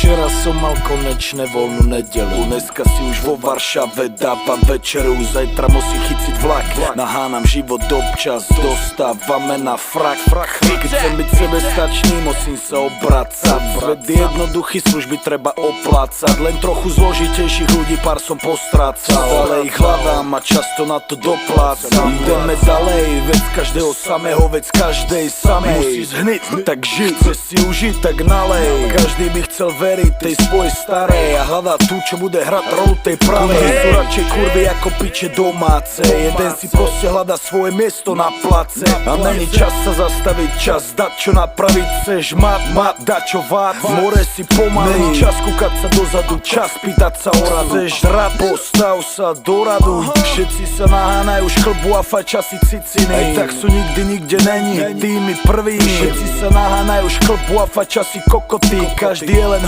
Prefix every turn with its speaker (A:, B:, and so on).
A: Včera som mal konečne voľnú nedeľu, dneska si už vo Varšave dávam večeru. Zajtra musím chytiť vlak, nahánam život občas, dostávame na frak. Keď chcem byť sebestačný, musím sa obracať. Svet je jednoduchý, služby treba oplácať, len trochu zložitejších ľudí pár som postrácal. Ale ich hľadám a často na to doplácam. Ideme ďalej, vec každého samého, vec každej samej. Musí zhniť, tak žiť, chce si užiť, tak nalej. Každý by chcel veriť tej svojej starej a hľadať tú, čo bude hrať rolu tej pravej. Sú radšej kurvy ako piče domáce, jeden si proste hľadá svoje miesto na place. A není čas sa zastaviť, čas dať čo napraviť. Chceš mať, dať čo vád, v more si pomaly. Není čas kúkať sa dozadu, čas pýtať sa o radu. Chceš rap, postav sa do radu. Všetci sa nahánajú šklbu a fajča si ciciny. Aj tak sú nikdy nikde není tými prvými. Všetci sa nahánajú šklbu a fajča si kokoty. Každý je len